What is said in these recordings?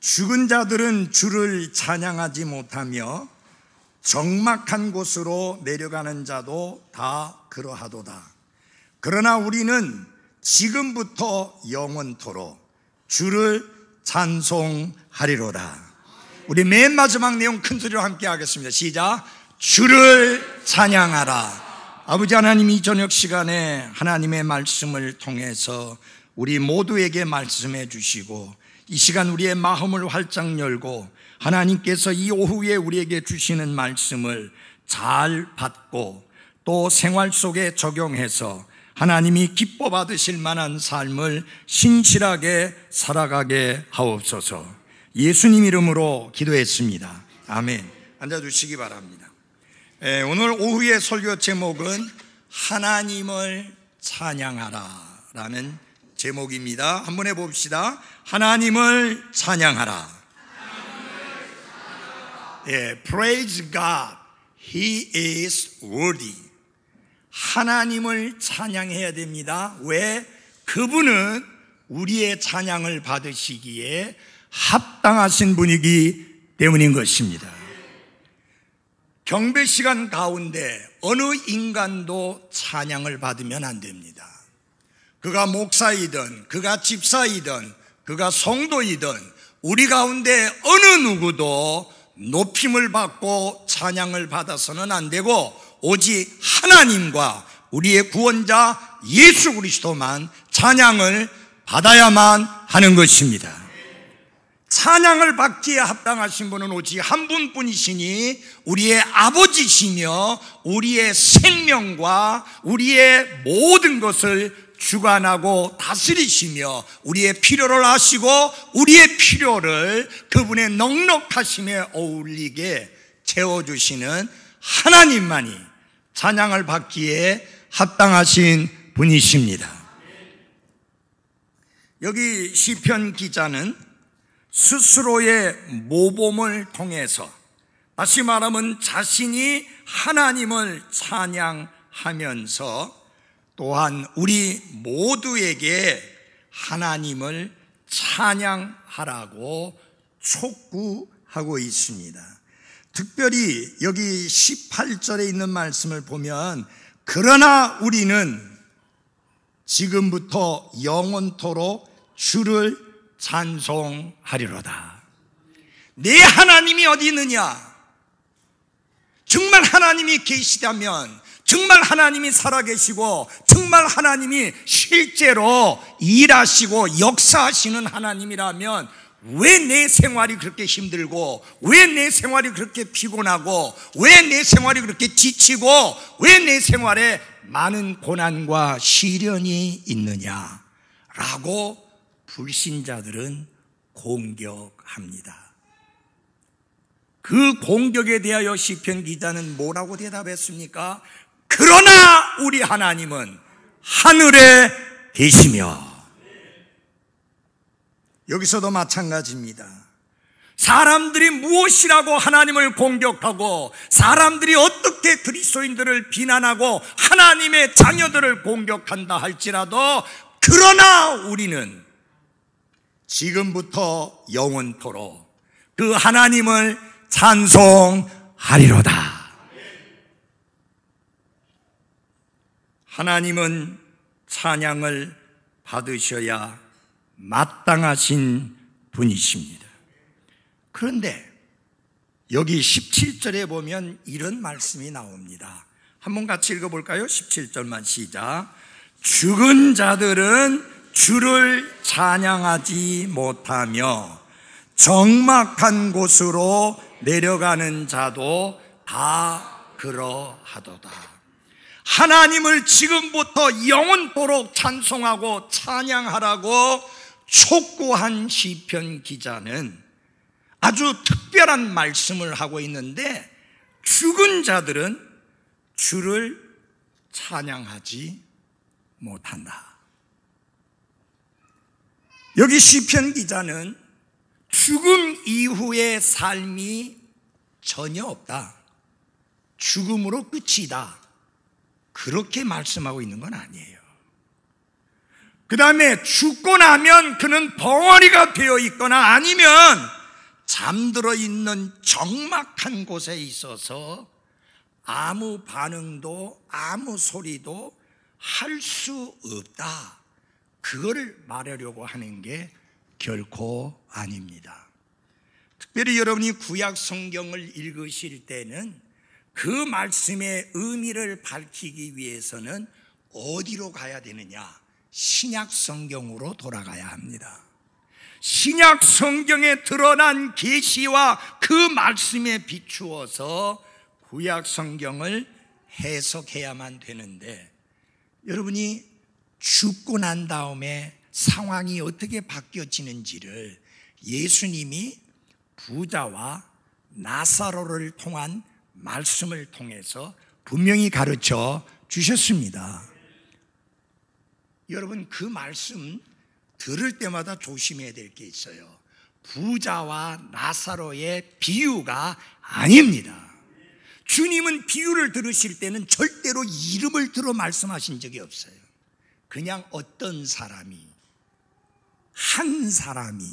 죽은 자들은 주를 찬양하지 못하며 적막한 곳으로 내려가는 자도 다 그러하도다. 그러나 우리는 지금부터 영원토록 주를 찬송하리로다. 우리 맨 마지막 내용 큰 소리로 함께 하겠습니다. 시작. 주를 찬양하라. 아버지 하나님, 이 저녁 시간에 하나님의 말씀을 통해서 우리 모두에게 말씀해 주시고 이 시간 우리의 마음을 활짝 열고 하나님께서 이 오후에 우리에게 주시는 말씀을 잘 받고 또 생활 속에 적용해서 하나님이 기뻐 받으실 만한 삶을 신실하게 살아가게 하옵소서. 예수님 이름으로 기도했습니다. 아멘. 앉아주시기 바랍니다. 오늘 오후의 설교 제목은 하나님을 찬양하라 라는 제목입니다. 한번 해봅시다. 하나님을 찬양하라. Praise God, He is worthy. 하나님을 찬양해야 됩니다. 왜? 그분은 우리의 찬양을 받으시기에 합당하신 분이기 때문인 것입니다. 경배 시간 가운데 어느 인간도 찬양을 받으면 안 됩니다. 그가 목사이든 그가 집사이든 그가 성도이든 우리 가운데 어느 누구도 높임을 받고 찬양을 받아서는 안 되고 오직 하나님과 우리의 구원자 예수 그리스도만 찬양을 받아야만 하는 것입니다. 찬양을 받기에 합당하신 분은 오직 한 분뿐이시니 우리의 아버지시며 우리의 생명과 우리의 모든 것을 주관하고 다스리시며 우리의 필요를 아시고 우리의 필요를 그분의 넉넉하심에 어울리게 채워주시는 하나님만이 찬양을 받기에 합당하신 분이십니다. 여기 시편 기자는 스스로의 모범을 통해서, 다시 말하면 자신이 하나님을 찬양하면서 또한 우리 모두에게 하나님을 찬양하라고 촉구하고 있습니다. 특별히 여기 18절에 있는 말씀을 보면 그러나 우리는 지금부터 영원토록 주를 찬송하리로다. 내 하나님이 어디 있느냐? 정말 하나님이 계시다면, 정말 하나님이 살아계시고 정말 하나님이 실제로 일하시고 역사하시는 하나님이라면 왜 내 생활이 그렇게 힘들고 왜 내 생활이 그렇게 피곤하고 왜 내 생활이 그렇게 지치고 왜 내 생활에 많은 고난과 시련이 있느냐라고 불신자들은 공격합니다. 그 공격에 대하여 시편 기자는 뭐라고 대답했습니까? 그러나 우리 하나님은 하늘에 계시며. 여기서도 마찬가지입니다. 사람들이 무엇이라고 하나님을 공격하고 사람들이 어떻게 그리스도인들을 비난하고 하나님의 자녀들을 공격한다 할지라도 그러나 우리는 지금부터 영원토록 그 하나님을 찬송하리로다. 하나님은 찬양을 받으셔야 마땅하신 분이십니다. 그런데 여기 17절에 보면 이런 말씀이 나옵니다. 한번 같이 읽어볼까요? 17절만 시작. 죽은 자들은 주를 찬양하지 못하며 적막한 곳으로 내려가는 자도 다 그러하도다. 하나님을 지금부터 영원토록 찬송하고 찬양하라고 촉구한 시편 기자는 아주 특별한 말씀을 하고 있는데 죽은 자들은 주를 찬양하지 못한다. 여기 시편 기자는 죽음 이후의 삶이 전혀 없다. 죽음으로 끝이다. 그렇게 말씀하고 있는 건 아니에요. 그 다음에 죽고 나면 그는 벙어리가 되어 있거나 아니면 잠들어 있는 적막한 곳에 있어서 아무 반응도 아무 소리도 할 수 없다. 그거를 말하려고 하는 게 결코 아닙니다. 특별히 여러분이 구약 성경을 읽으실 때는 그 말씀의 의미를 밝히기 위해서는 어디로 가야 되느냐? 신약 성경으로 돌아가야 합니다. 신약 성경에 드러난 계시와 그 말씀에 비추어서 구약 성경을 해석해야만 되는데, 여러분이 죽고 난 다음에 상황이 어떻게 바뀌어지는지를 예수님이 부자와 나사로를 통한 말씀을 통해서 분명히 가르쳐 주셨습니다. 여러분, 그 말씀 들을 때마다 조심해야 될 게 있어요. 부자와 나사로의 비유가 아닙니다. 주님은 비유를 들으실 때는 절대로 이름을 들어 말씀하신 적이 없어요. 그냥 어떤 사람이, 한 사람이.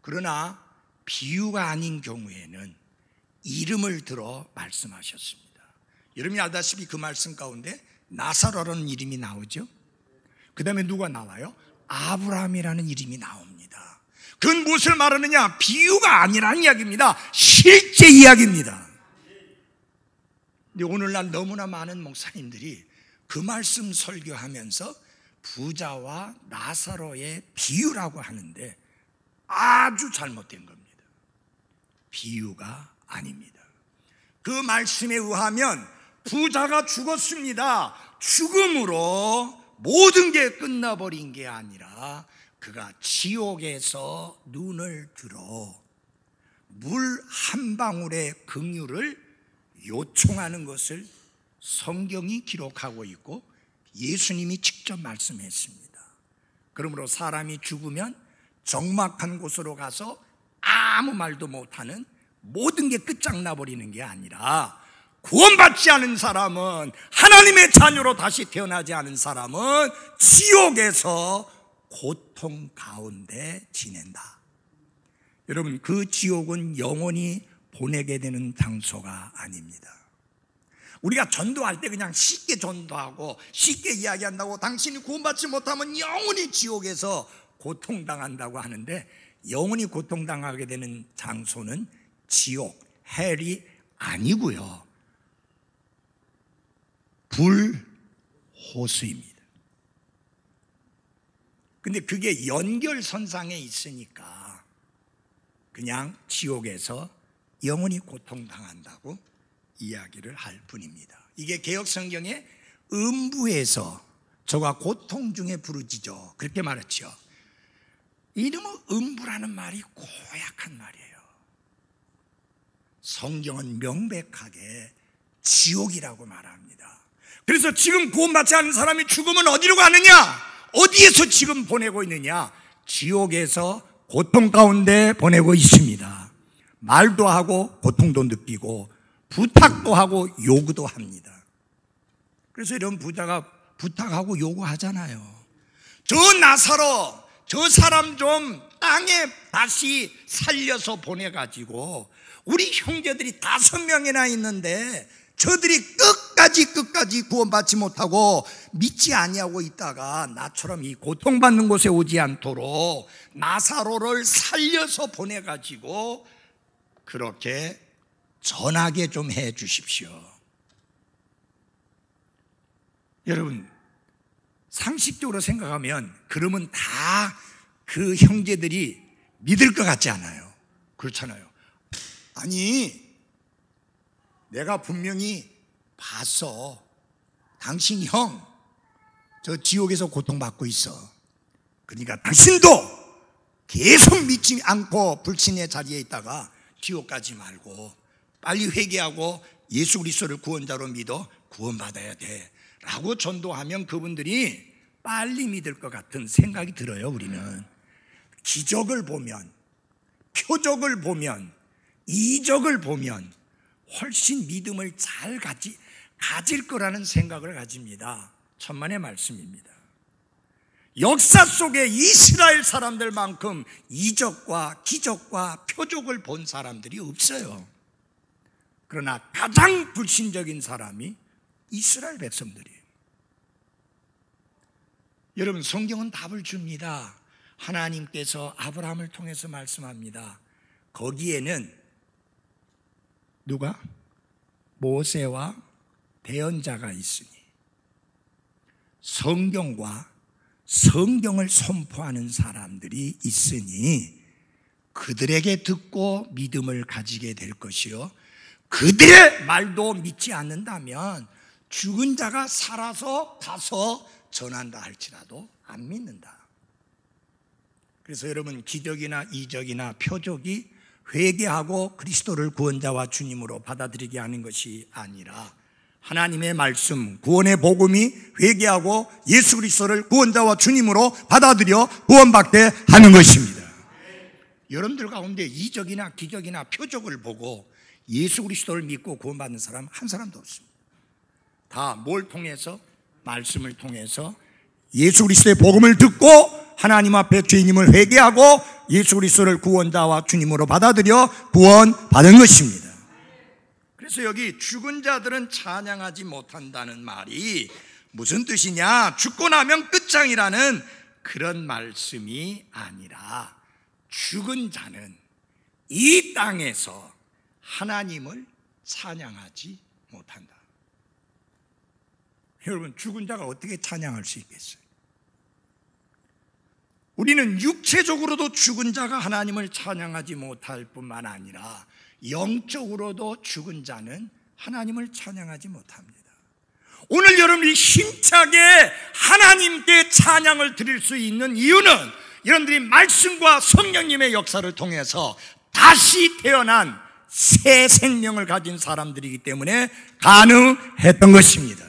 그러나 비유가 아닌 경우에는 이름을 들어 말씀하셨습니다. 여러분이 알다시피 그 말씀 가운데 나사로라는 이름이 나오죠. 그 다음에 누가 나와요? 아브라함이라는 이름이 나옵니다. 그건 무엇을 말하느냐? 비유가 아니라는 이야기입니다. 실제 이야기입니다. 근데 오늘날 너무나 많은 목사님들이 그 말씀 설교하면서 부자와 나사로의 비유라고 하는데 아주 잘못된 겁니다. 비유가 아닙니다. 그 말씀에 의하면 부자가 죽었습니다. 죽음으로 모든 게 끝나버린 게 아니라 그가 지옥에서 눈을 들어 물 한 방울의 긍휼을 요청하는 것을 성경이 기록하고 있고 예수님이 직접 말씀했습니다. 그러므로 사람이 죽으면 적막한 곳으로 가서 아무 말도 못하는, 모든 게 끝장나버리는 게 아니라 구원받지 않은 사람은, 하나님의 자녀로 다시 태어나지 않은 사람은 지옥에서 고통 가운데 지낸다. 여러분, 그 지옥은 영원히 보내게 되는 장소가 아닙니다. 우리가 전도할 때 그냥 쉽게 전도하고 쉽게 이야기한다고 당신이 구원받지 못하면 영원히 지옥에서 고통당한다고 하는데, 영원히 고통당하게 되는 장소는 지옥, 헬이 아니고요, 불호수입니다. 근데 그게 연결선상에 있으니까 그냥 지옥에서 영원히 고통당한다고 이야기를 할 뿐입니다. 이게 개역성경의 음부에서 저가 고통 중에 부르짖어, 그렇게 말했죠. 이름은 음부라는 말이 고약한 말이에요. 성경은 명백하게 지옥이라고 말합니다. 그래서 지금 구원받지 않은 사람이 죽으면 어디로 가느냐? 어디에서 지금 보내고 있느냐? 지옥에서 고통 가운데 보내고 있습니다. 말도 하고 고통도 느끼고 부탁도 하고 요구도 합니다. 그래서 이런 부자가 부탁하고 요구하잖아요. 저 나사로, 저 사람 좀 땅에 다시 살려서 보내가지고 우리 형제들이 5명이나 있는데 저들이 끝까지 구원받지 못하고 믿지 아니하고 있다가 나처럼 이 고통받는 곳에 오지 않도록 나사로를 살려서 보내가지고 그렇게 전하게 좀 해 주십시오. 여러분, 상식적으로 생각하면 그러면 다 그 형제들이 믿을 것 같지 않아요? 그렇잖아요. 아니, 내가 분명히 봤어. 당신 형, 저 지옥에서 고통받고 있어. 그러니까 당신도 계속 믿지 않고 불신의 자리에 있다가 지옥 가지 말고 빨리 회개하고 예수 그리스도를 구원자로 믿어 구원받아야 돼 라고 전도하면 그분들이 빨리 믿을 것 같은 생각이 들어요. 우리는 기적을 보면, 표적을 보면, 이적을 보면 훨씬 믿음을 잘 가질 거라는 생각을 가집니다. 천만의 말씀입니다. 역사 속에 이스라엘 사람들만큼 이적과 기적과 표적을 본 사람들이 없어요. 그러나 가장 불신적인 사람이 이스라엘 백성들이에요. 여러분, 성경은 답을 줍니다. 하나님께서 아브라함을 통해서 말씀합니다. 거기에는 누가? 모세와 대언자가 있으니 성경과 성경을 선포하는 사람들이 있으니 그들에게 듣고 믿음을 가지게 될 것이요, 그들의 말도 믿지 않는다면 죽은 자가 살아서 가서 전한다 할지라도 안 믿는다. 그래서 여러분, 기적이나 이적이나 표적이 회개하고 그리스도를 구원자와 주님으로 받아들이게 하는 것이 아니라 하나님의 말씀, 구원의 복음이 회개하고 예수 그리스도를 구원자와 주님으로 받아들여 구원받게 하는 것입니다. 여러분들 가운데 이적이나 기적이나 표적을 보고 예수 그리스도를 믿고 구원받는 사람 한 사람도 없습니다. 다 뭘 통해서? 말씀을 통해서 예수 그리스도의 복음을 듣고 하나님 앞에 죄인임을 회개하고 예수 그리스도를 구원자와 주님으로 받아들여 구원받은 것입니다. 그래서 여기 죽은 자들은 찬양하지 못한다는 말이 무슨 뜻이냐? 죽고 나면 끝장이라는 그런 말씀이 아니라 죽은 자는 이 땅에서 하나님을 찬양하지 못한다. 여러분, 죽은 자가 어떻게 찬양할 수 있겠어요? 우리는 육체적으로도 죽은 자가 하나님을 찬양하지 못할 뿐만 아니라 영적으로도 죽은 자는 하나님을 찬양하지 못합니다. 오늘 여러분이 힘차게 하나님께 찬양을 드릴 수 있는 이유는 여러분들이 말씀과 성령님의 역사를 통해서 다시 태어난 새 생명을 가진 사람들이기 때문에 가능했던 것입니다.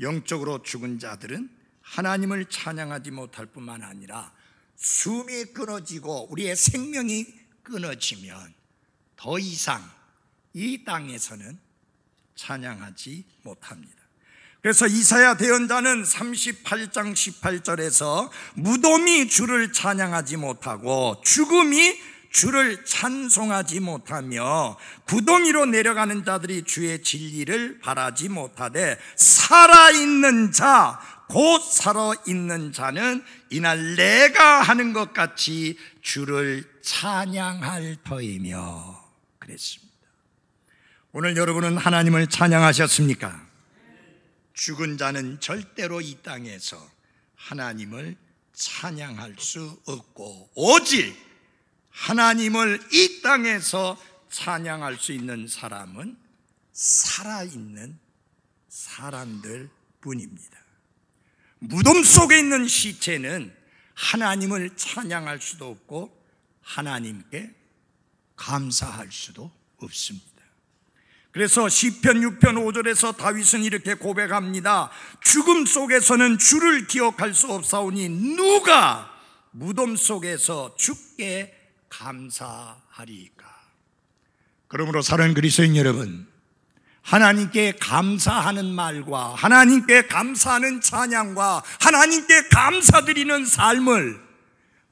영적으로 죽은 자들은 하나님을 찬양하지 못할 뿐만 아니라 숨이 끊어지고 우리의 생명이 끊어지면 더 이상 이 땅에서는 찬양하지 못합니다. 그래서 이사야 대언자는 38장 18절에서 무덤이 주를 찬양하지 못하고 죽음이 주를 찬송하지 못하며 구덩이로 내려가는 자들이 주의 진리를 바라지 못하되 살아있는 자, 곧 살아있는 자는 이날 내가 하는 것 같이 주를 찬양할 터이며 그랬습니다. 오늘 여러분은 하나님을 찬양하셨습니까? 죽은 자는 절대로 이 땅에서 하나님을 찬양할 수 없고 오직 하나님을 이 땅에서 찬양할 수 있는 사람은 살아있는 사람들 뿐입니다. 무덤 속에 있는 시체는 하나님을 찬양할 수도 없고 하나님께 감사할 수도 없습니다. 그래서 시편 6편 5절에서 다윗은 이렇게 고백합니다. 죽음 속에서는 주를 기억할 수 없사오니 누가 무덤 속에서 주께 감사하리까. 그러므로 사랑하는 그리스도인 여러분, 하나님께 감사하는 말과 하나님께 감사하는 찬양과 하나님께 감사드리는 삶을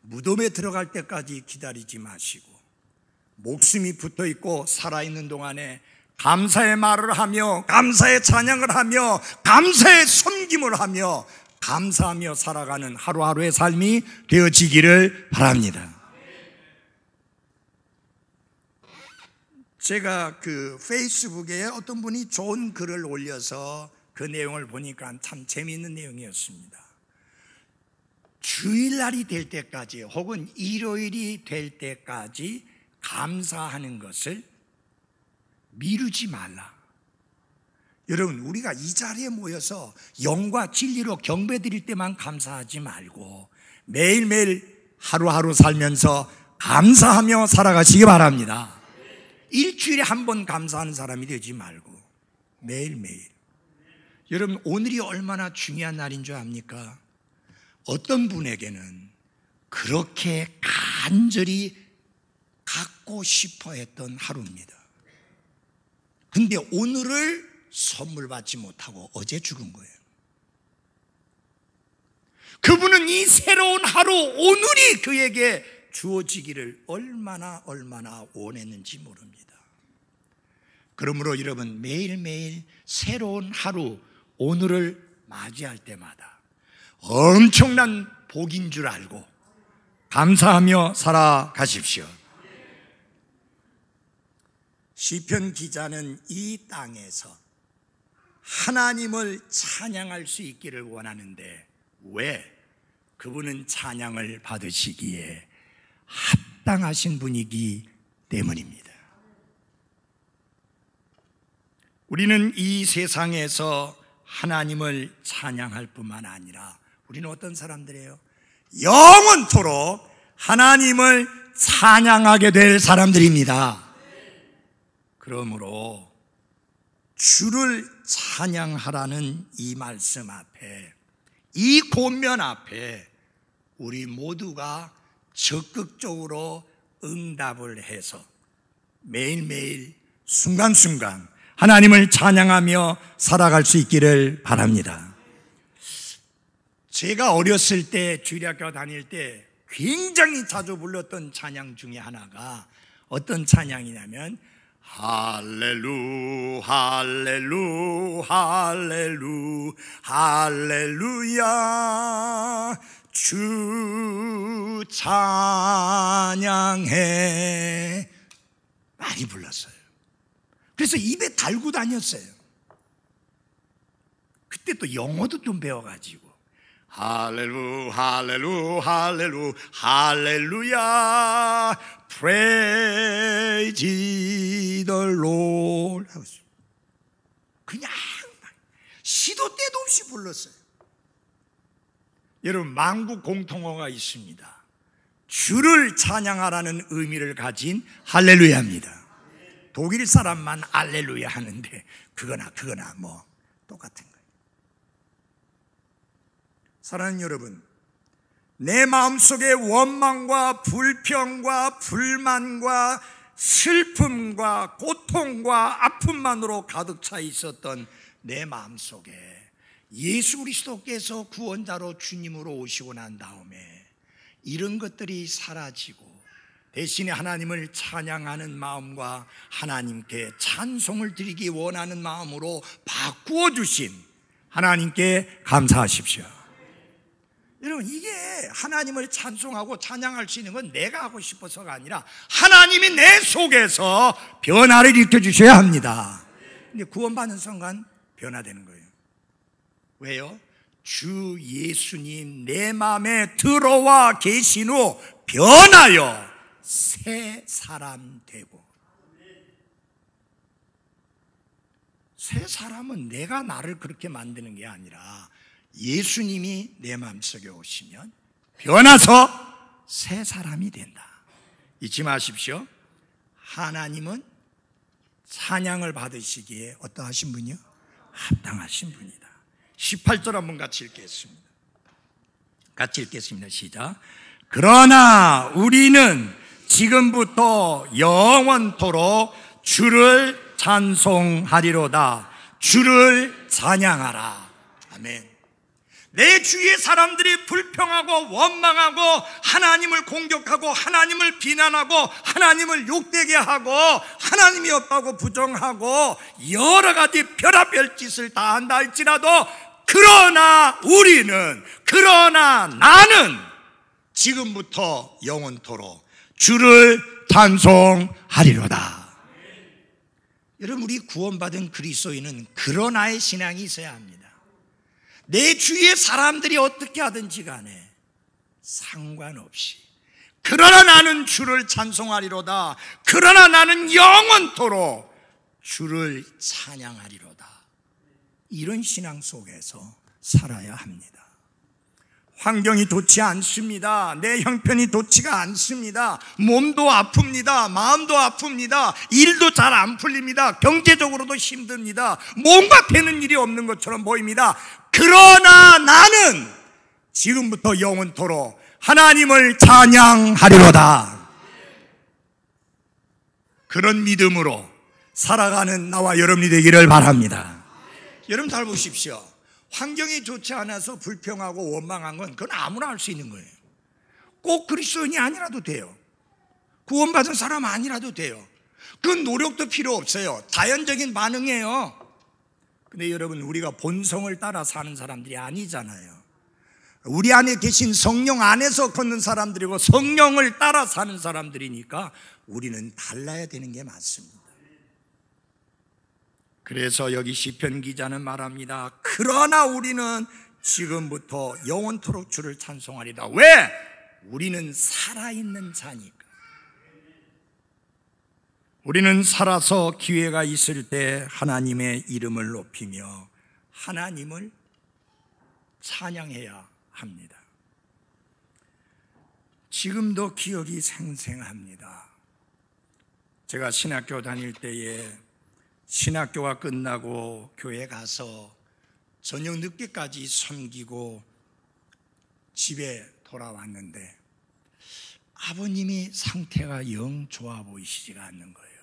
무덤에 들어갈 때까지 기다리지 마시고 목숨이 붙어있고 살아있는 동안에 감사의 말을 하며 감사의 찬양을 하며 감사의 섬김을 하며 감사하며 살아가는 하루하루의 삶이 되어지기를 바랍니다. 제가 그 페이스북에 어떤 분이 좋은 글을 올려서 그 내용을 보니까 참 재미있는 내용이었습니다. 주일날이 될 때까지 혹은 일요일이 될 때까지 감사하는 것을 미루지 말라. 여러분, 우리가 이 자리에 모여서 영과 진리로 경배 드릴 때만 감사하지 말고 매일매일 하루하루 살면서 감사하며 살아가시기 바랍니다. 일주일에 한 번 감사하는 사람이 되지 말고 매일매일. 여러분, 오늘이 얼마나 중요한 날인 줄 압니까? 어떤 분에게는 그렇게 간절히 갖고 싶어 했던 하루입니다. 근데 오늘을 선물 받지 못하고 어제 죽은 거예요. 그분은 이 새로운 하루, 오늘이 그에게 주어지기를 얼마나 원했는지 모릅니다. 그러므로 여러분, 매일매일 새로운 하루, 오늘을 맞이할 때마다 엄청난 복인 줄 알고 감사하며 살아가십시오. 시편 기자는 이 땅에서 하나님을 찬양할 수 있기를 원하는데, 왜? 그분은 찬양을 받으시기에 합당하신 분이기 때문입니다. 우리는 이 세상에서 하나님을 찬양할 뿐만 아니라 우리는 어떤 사람들이에요? 영원토록 하나님을 찬양하게 될 사람들입니다. 그러므로 주를 찬양하라는 이 말씀 앞에, 이 권면 앞에 우리 모두가 적극적으로 응답을 해서 매일매일 순간순간 하나님을 찬양하며 살아갈 수 있기를 바랍니다. 제가 어렸을 때, 주일학교 다닐 때 굉장히 자주 불렀던 찬양 중에 하나가 어떤 찬양이냐면, 할렐루 할렐루 할렐루 할렐루야 주 찬양해, 많이 불렀어요. 그래서 입에 달고 다녔어요. 그때 또 영어도 좀 배워가지고 할렐루 할렐루 할렐루 할렐루야 Praise the Lord 하고 있어요. 그냥 시도 때도 없이 불렀어요. 여러분, 만국 공통어가 있습니다. 주를 찬양하라는 의미를 가진 할렐루야입니다. 독일 사람만 할렐루야 하는데 그거나 뭐 똑같은 거예요. 사랑하는 여러분, 내 마음속에 원망과 불평과 불만과 슬픔과 고통과 아픔만으로 가득 차 있었던 내 마음속에 예수 그리스도께서 구원자로 주님으로 오시고 난 다음에 이런 것들이 사라지고 대신에 하나님을 찬양하는 마음과 하나님께 찬송을 드리기 원하는 마음으로 바꾸어 주신 하나님께 감사하십시오. 여러분, 이게 하나님을 찬송하고 찬양할 수 있는 건 내가 하고 싶어서가 아니라 하나님이 내 속에서 변화를 일으켜 주셔야 합니다. 근데 구원받는 순간 변화되는 거예요. 왜요? 주 예수님 내 마음에 들어와 계신 후 변하여 새 사람 되고, 새 사람은 내가 나를 그렇게 만드는 게 아니라 예수님이 내 마음속에 오시면 변화서 새 사람이 된다. 잊지 마십시오. 하나님은 찬양을 받으시기에 어떠하신 분이요? 합당하신 분이다. 18절 한번 같이 읽겠습니다. 시작. 그러나 우리는 지금부터 영원토록 주를 찬송하리로다. 주를 찬양하라. 아멘. 내 주위의 사람들이 불평하고 원망하고 하나님을 공격하고 하나님을 비난하고 하나님을 욕되게 하고 하나님이 없다고 부정하고 여러 가지 별의별 짓을 다 한다 할지라도, 그러나 나는 지금부터 영원토록 주를 찬송하리로다. 여러분, 우리 구원받은 그리스도인은 그러나의 신앙이 있어야 합니다. 내 주위의 사람들이 어떻게 하든지 간에 상관없이, 그러나 나는 주를 찬송하리로다. 그러나 나는 영원토록 주를 찬양하리로다. 이런 신앙 속에서 살아야 합니다. 환경이 좋지 않습니다. 내 형편이 좋지가 않습니다. 몸도 아픕니다. 마음도 아픕니다. 일도 잘 안 풀립니다. 경제적으로도 힘듭니다. 뭔가 되는 일이 없는 것처럼 보입니다. 그러나 나는 지금부터 영원토록 하나님을 찬양하리로다. 그런 믿음으로 살아가는 나와 여러분이 되기를 바랍니다. 여러분 잘 보십시오. 환경이 좋지 않아서 불평하고 원망한 건 그건 아무나 할 수 있는 거예요. 꼭 그리스도인이 아니라도 돼요. 구원받은 사람 아니라도 돼요. 그 노력도 필요 없어요. 자연적인 반응이에요. 근데 여러분, 우리가 본성을 따라 사는 사람들이 아니잖아요. 우리 안에 계신 성령 안에서 걷는 사람들이고 성령을 따라 사는 사람들이니까 우리는 달라야 되는 게 맞습니다. 그래서 여기 시편 기자는 말합니다. 그러나 우리는 지금부터 영원토록 주를 찬송하리다. 왜? 우리는 살아있는 자니까. 우리는 살아서 기회가 있을 때 하나님의 이름을 높이며 하나님을 찬양해야 합니다. 지금도 기억이 생생합니다. 제가 신학교 다닐 때에 신학교가 끝나고 교회 가서 저녁 늦게까지 섬기고 집에 돌아왔는데 아버님이 상태가 영 좋아 보이시지가 않는 거예요.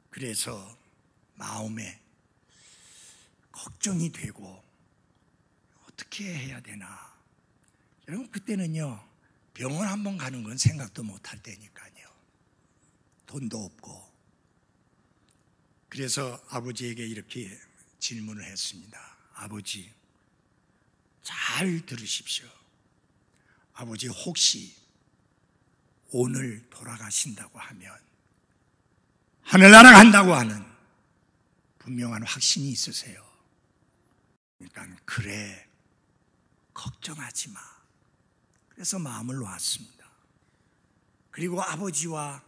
그래서 마음에 걱정이 되고 어떻게 해야 되나. 여러분, 그때는요, 병원 한번 가는 건 생각도 못할 때니까요. 돈도 없고. 그래서 아버지에게 이렇게 질문을 했습니다. 아버지, 잘 들으십시오. 아버지, 혹시 오늘 돌아가신다고 하면, 하늘나라 간다고 하는 분명한 확신이 있으세요? 그러니까 그래, 걱정하지 마. 그래서 마음을 놓았습니다. 그리고 아버지와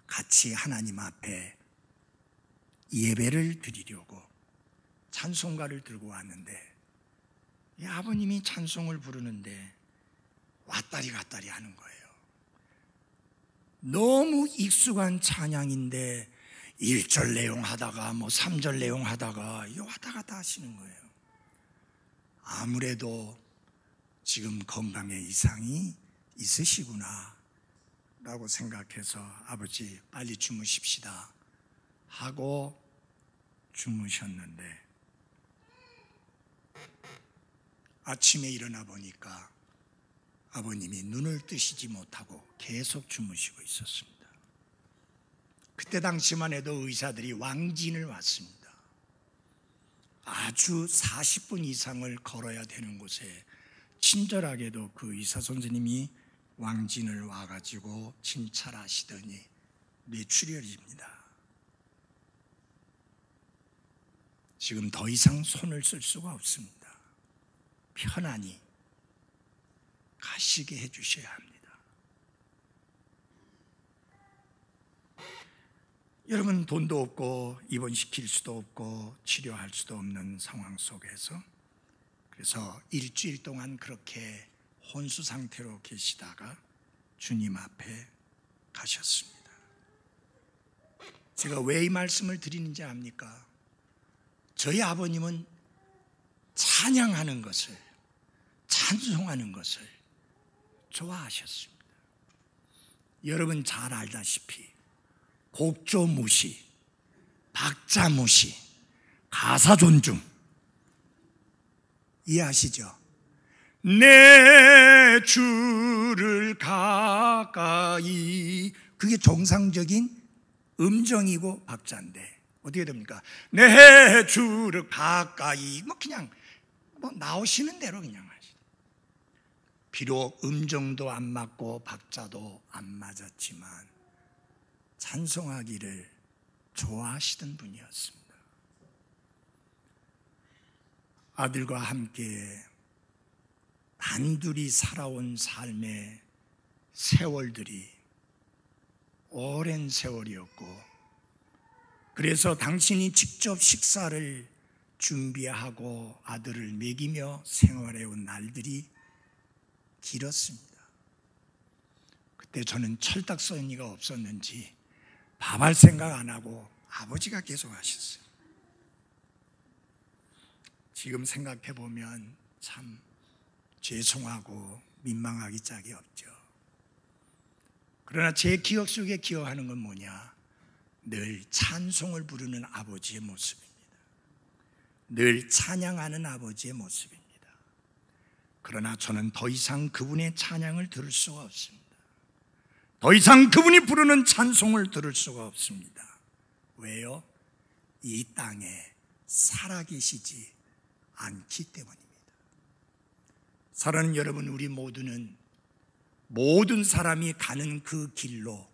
같이 하나님 앞에 예배를 드리려고 찬송가를 들고 왔는데, 이 아버님이 찬송을 부르는데 왔다리 갔다리 하는 거예요. 너무 익숙한 찬양인데 1절 내용 하다가 3절 내용 하다가 이거 왔다 갔다 하시는 거예요. 아무래도 지금 건강에 이상이 있으시구나 라고 생각해서 아버지 빨리 주무십시다 하고 주무셨는데, 아침에 일어나 보니까 아버님이 눈을 뜨시지 못하고 계속 주무시고 있었습니다. 그때 당시만 해도 의사들이 왕진을 왔습니다. 아주 40분 이상을 걸어야 되는 곳에 친절하게도 그 의사 선생님이 왕진을 와가지고 진찰하시더니 뇌출혈입니다. 지금 더 이상 손을 쓸 수가 없습니다. 편안히 가시게 해주셔야 합니다. 여러분, 돈도 없고 입원시킬 수도 없고 치료할 수도 없는 상황 속에서, 그래서 일주일 동안 그렇게 혼수 상태로 계시다가 주님 앞에 가셨습니다. 제가 왜 이 말씀을 드리는지 압니까? 저희 아버님은 찬양하는 것을, 찬송하는 것을 좋아하셨습니다. 여러분 잘 알다시피 곡조 무시, 박자 무시, 가사 존중 이해하시죠? 내 주를 가까이, 그게 정상적인 음정이고 박자인데 어떻게 됩니까? 내 주를 가까이, 그냥 나오시는 대로 그냥 하시죠. 비록 음정도 안 맞고 박자도 안 맞았지만 찬송하기를 좋아하시던 분이었습니다. 아들과 함께 단둘이 살아온 삶의 세월들이 오랜 세월이었고, 그래서 당신이 직접 식사를 준비하고 아들을 먹이며 생활해온 날들이 길었습니다. 그때 저는 철딱서니가 없었는지 밥할 생각 안 하고 아버지가 계속 하셨어요. 지금 생각해보면 참 죄송하고 민망하기 짝이 없죠. 그러나 제 기억 속에 기억하는 건 뭐냐? 늘 찬송을 부르는 아버지의 모습입니다. 늘 찬양하는 아버지의 모습입니다. 그러나 저는 더 이상 그분의 찬양을 들을 수가 없습니다. 더 이상 그분이 부르는 찬송을 들을 수가 없습니다. 왜요? 이 땅에 살아계시지 않기 때문입니다. 사랑하는 여러분, 우리 모두는 모든 사람이 가는 그 길로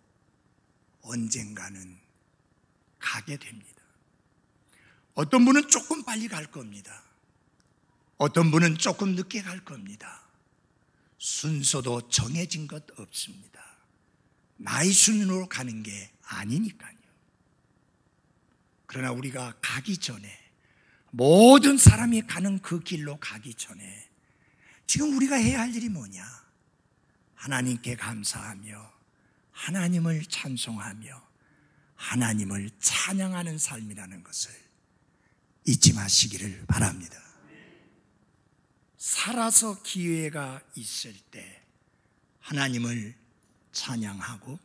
언젠가는 가게 됩니다. 어떤 분은 조금 빨리 갈 겁니다. 어떤 분은 조금 늦게 갈 겁니다. 순서도 정해진 것 없습니다. 나의 순으로 가는 게 아니니까요. 그러나 우리가 가기 전에, 모든 사람이 가는 그 길로 가기 전에 지금 우리가 해야 할 일이 뭐냐? 하나님께 감사하며 하나님을 찬송하며 하나님을 찬양하는 삶이라는 것을 잊지 마시기를 바랍니다. 살아서 기회가 있을 때 하나님을 찬양하고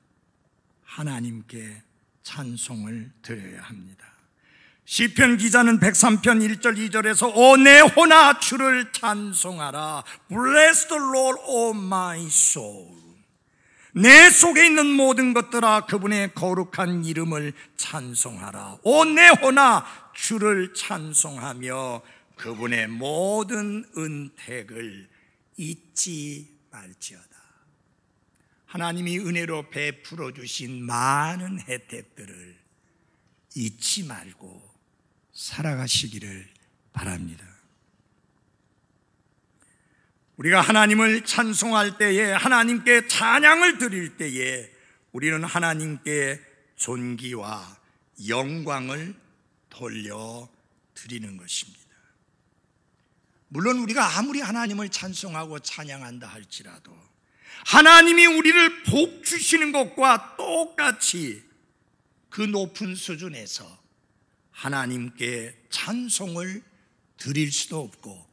하나님께 찬송을 드려야 합니다. 시편 기자는 103편 1절 2절에서 오 내 혼아 주를 찬송하라. Bless the Lord, O my soul. 내 속에 있는 모든 것들아 그분의 거룩한 이름을 찬송하라. 오 내 혼아 주를 찬송하며 그분의 모든 은택을 잊지 말지어다. 하나님이 은혜로 베풀어 주신 많은 혜택들을 잊지 말고 살아가시기를 바랍니다. 우리가 하나님을 찬송할 때에, 하나님께 찬양을 드릴 때에 우리는 하나님께 존귀와 영광을 돌려드리는 것입니다. 물론 우리가 아무리 하나님을 찬송하고 찬양한다 할지라도 하나님이 우리를 복 주시는 것과 똑같이 그 높은 수준에서 하나님께 찬송을 드릴 수도 없고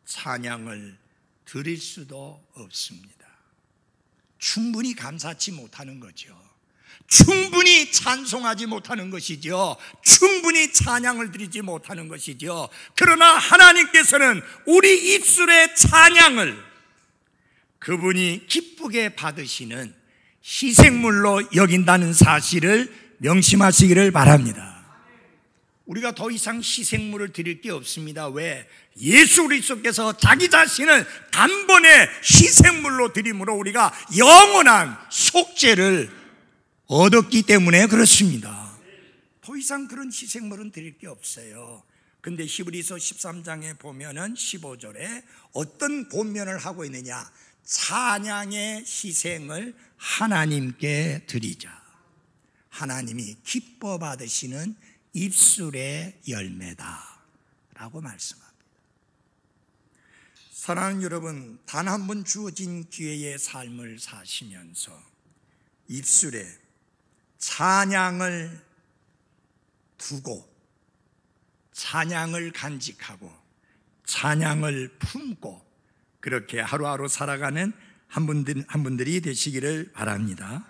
찬양을 드릴 수도 없습니다. 충분히 감사치 못하는 거죠. 충분히 찬송하지 못하는 것이죠. 충분히 찬양을 드리지 못하는 것이죠. 그러나 하나님께서는 우리 입술의 찬양을 그분이 기쁘게 받으시는 희생물로 여긴다는 사실을 명심하시기를 바랍니다. 우리가 더 이상 희생물을 드릴 게 없습니다. 왜? 예수 그리스도께서 자기 자신을 단번에 희생물로 드림으로 우리가 영원한 속죄를 얻었기 때문에 그렇습니다. 더 이상 그런 희생물은 드릴 게 없어요. 근데 히브리서 13장에 보면은 15절에 어떤 본면을 하고 있느냐? 찬양의 희생을 하나님께 드리자. 하나님이 기뻐 받으시는 입술의 열매다 라고 말씀합니다. 사랑하는 여러분, 단 한 번 주어진 기회의 삶을 사시면서 입술에 찬양을 두고 찬양을 간직하고 찬양을 품고 그렇게 하루하루 살아가는 한 분들이 되시기를 바랍니다.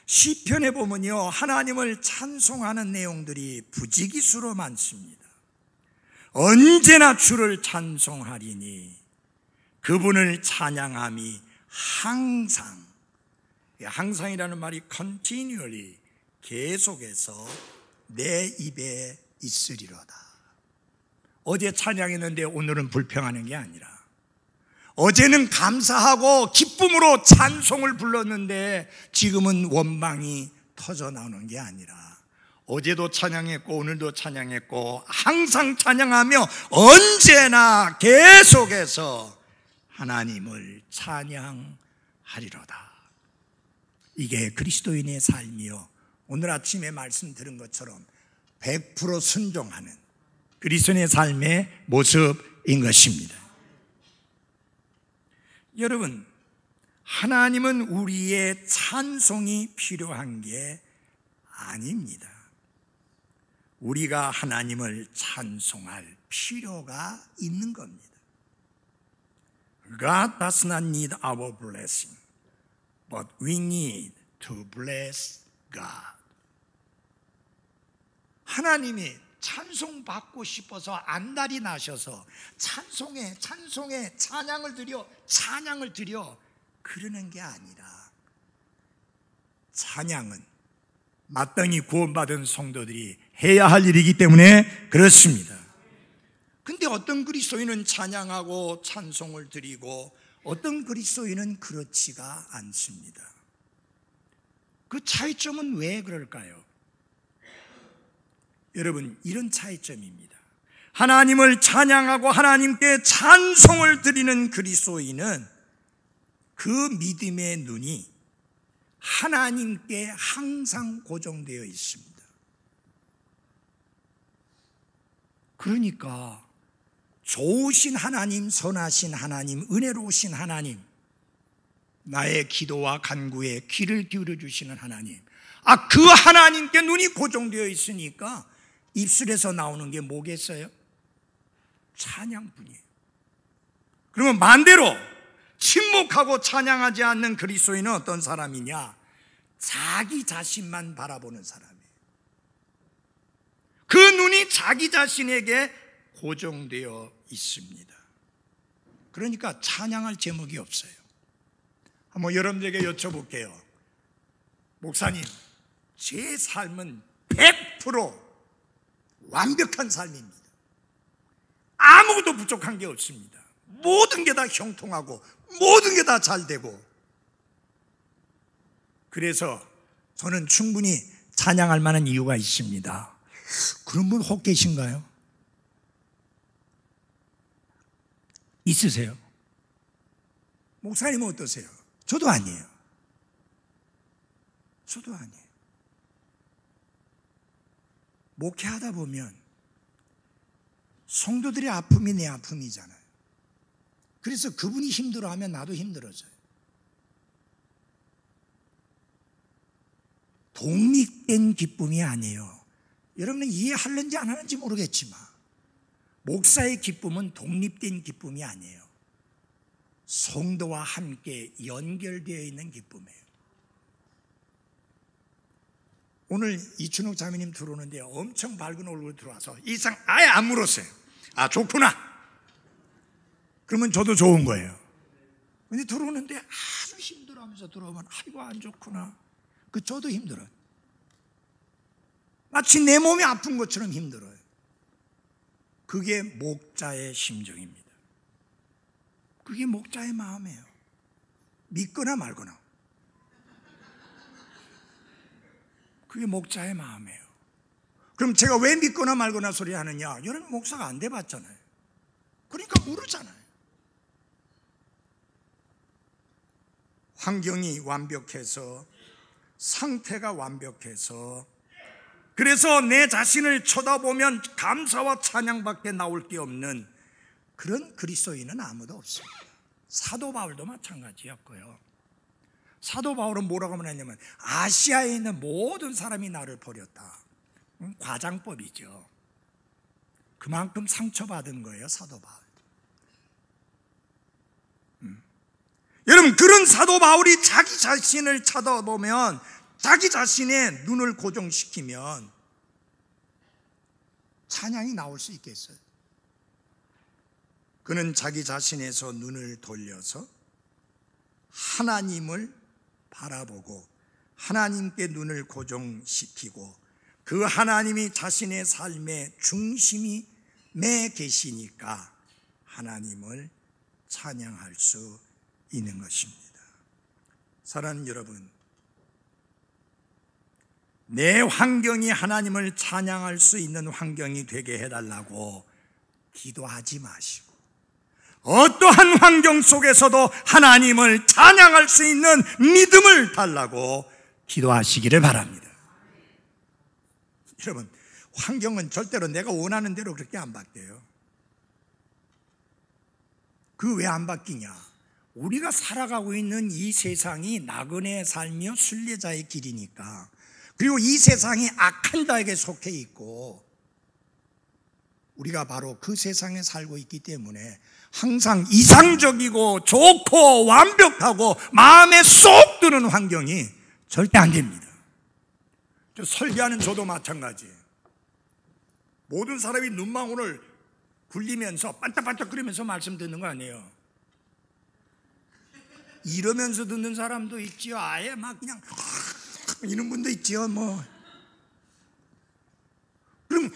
시편에 보면요, 하나님을 찬송하는 내용들이 부지기수로 많습니다. 언제나 주를 찬송하리니 그분을 찬양함이 항상이라는 말이 continually, 계속해서 내 입에 있으리로다. 어제 찬양했는데 오늘은 불평하는 게 아니라, 어제는 감사하고 기쁨으로 찬송을 불렀는데 지금은 원망이 터져 나오는 게 아니라, 어제도 찬양했고 오늘도 찬양했고 항상 찬양하며 언제나 계속해서 하나님을 찬양하리로다. 이게 그리스도인의 삶이요, 오늘 아침에 말씀 들은 것처럼 100% 순종하는 그리스도인의 삶의 모습인 것입니다. 여러분, 하나님은 우리의 찬송이 필요한 게 아닙니다. 우리가 하나님을 찬송할 필요가 있는 겁니다. God does not need our blessing, but we need to bless God. 하나님이 찬송받고 싶어서 안달이 나셔서 찬송해 찬양을 드려 그러는 게 아니라, 찬양은 마땅히 구원받은 성도들이 해야 할 일이기 때문에 그렇습니다. 근데 어떤 그리스도인은 찬양하고 찬송을 드리고 어떤 그리스도인은 그렇지가 않습니다. 그 차이점은 왜 그럴까요? 여러분, 이런 차이점입니다. 하나님을 찬양하고 하나님께 찬송을 드리는 그리스도인은 그 믿음의 눈이 하나님께 항상 고정되어 있습니다. 그러니까 좋으신 하나님, 선하신 하나님, 은혜로우신 하나님, 나의 기도와 간구에 귀를 기울여 주시는 하나님, 그 하나님께 눈이 고정되어 있으니까 입술에서 나오는 게 뭐겠어요? 찬양뿐이에요. 그러면 반대로 침묵하고 찬양하지 않는 그리스도인은 어떤 사람이냐? 자기 자신만 바라보는 사람이에요. 그 눈이 자기 자신에게 고정되어 있습니다. 그러니까 찬양할 제목이 없어요. 한번 여러분들에게 여쭤볼게요. 목사님, 제 삶은 100% 완벽한 삶입니다. 아무것도 부족한 게 없습니다. 모든 게 다 형통하고 모든 게 다 잘 되고, 그래서 저는 충분히 찬양할 만한 이유가 있습니다. 그런 분 혹 계신가요? 있으세요? 목사님은 어떠세요? 저도 아니에요. 저도 아니에요. 목회하다 보면 성도들의 아픔이 내 아픔이잖아요. 그래서 그분이 힘들어하면 나도 힘들어져요. 독립된 기쁨이 아니에요. 여러분은 이해하는지 안 하는지 모르겠지만 목사의 기쁨은 독립된 기쁨이 아니에요. 성도와 함께 연결되어 있는 기쁨이에요. 오늘 이춘욱 자매님 들어오는데 엄청 밝은 얼굴 들어와서 이상 아예 안 물었어요. 좋구나. 그러면 저도 좋은 거예요. 근데 들어오는데 아주 힘들어하면서 들어오면 아이고 안 좋구나. 저도 힘들어요. 마치 내 몸이 아픈 것처럼 힘들어요. 그게 목자의 심정입니다. 그게 목자의 마음이에요. 믿거나 말거나. 그게 목자의 마음이에요. 그럼 제가 왜 믿거나 말거나 소리 하느냐? 여러분, 목사가 안 돼봤잖아요. 그러니까 모르잖아요. 환경이 완벽해서, 상태가 완벽해서, 그래서 내 자신을 쳐다보면 감사와 찬양밖에 나올 게 없는 그런 그리스도인은 아무도 없습니다. 사도 바울도 마찬가지였고요. 사도 바울은 뭐라고 말했냐면 아시아에 있는 모든 사람이 나를 버렸다. 과장법이죠. 그만큼 상처받은 거예요, 사도 바울. 여러분, 그런 사도 바울이 자기 자신을 쳐다보면, 자기 자신의 눈을 고정시키면 찬양이 나올 수 있겠어요? 그는 자기 자신에서 눈을 돌려서 하나님을 바라보고 하나님께 눈을 고정시키고 그 하나님이 자신의 삶의 중심이 매 계시니까 하나님을 찬양할 수 있는 것입니다. 사랑하는 여러분, 내 환경이 하나님을 찬양할 수 있는 환경이 되게 해달라고 기도하지 마시고 어떠한 환경 속에서도 하나님을 찬양할 수 있는 믿음을 달라고 기도하시기를 바랍니다. 여러분, 환경은 절대로 내가 원하는 대로 그렇게 안 바뀌어요. 그 왜 안 바뀌냐? 우리가 살아가고 있는 이 세상이 나그네의 삶이요 순례자의 길이니까, 그리고 이 세상이 악한 자에게 속해 있고 우리가 바로 그 세상에 살고 있기 때문에 항상 이상적이고 좋고 완벽하고 마음에 쏙 드는 환경이 절대 안 됩니다. 설교하는 저도 마찬가지예요. 모든 사람이 눈망울을 굴리면서 반짝반짝거리면서 말씀 듣는 거 아니에요. 이러면서 듣는 사람도 있지요. 아예 막 그냥 이런 분도 있지요. 뭐 그럼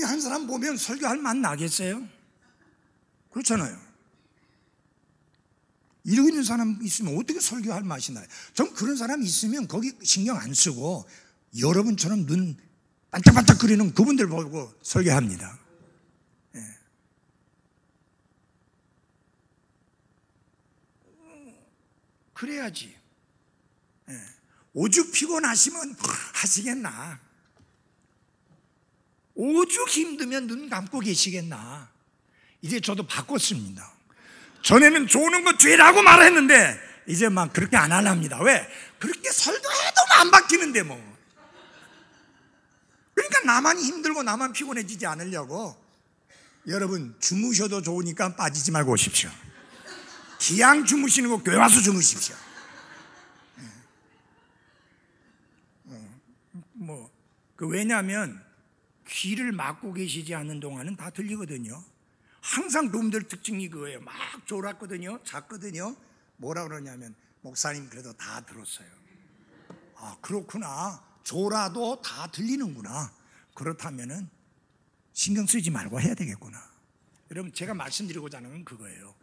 한 사람 보면 설교할 맛 나겠어요? 그렇잖아요. 이러고 있는 사람 있으면 어떻게 설교할 맛이 나요? 전 그런 사람 있으면 거기 신경 안 쓰고 여러분처럼 눈 반짝반짝거리는 그분들 보고 설교합니다. 예. 그래야지. 예. 오죽 피곤하시면 하시겠나? 오죽 힘들면 눈 감고 계시겠나? 이제 저도 바꿨습니다. 전에는 조는 거 죄라고 말했는데 이제 막 그렇게 안 하랍니다. 왜? 그렇게 설교해도 안 바뀌는데 뭐. 그러니까 나만 힘들고 나만 피곤해지지 않으려고 여러분 주무셔도 좋으니까 빠지지 말고 오십시오. 기양 주무시는 거 교회 와서 주무십시오. 왜냐하면 귀를 막고 계시지 않는 동안은 다 들리거든요. 항상 그분들 특징이 그거예요. 막 졸았거든요. 잤거든요. 뭐라 그러냐면 목사님 그래도 다 들었어요. 아 그렇구나. 졸아도 다 들리는구나. 그렇다면은 신경 쓰지 말고 해야 되겠구나. 여러분 제가 말씀드리고자 하는 건 그거예요.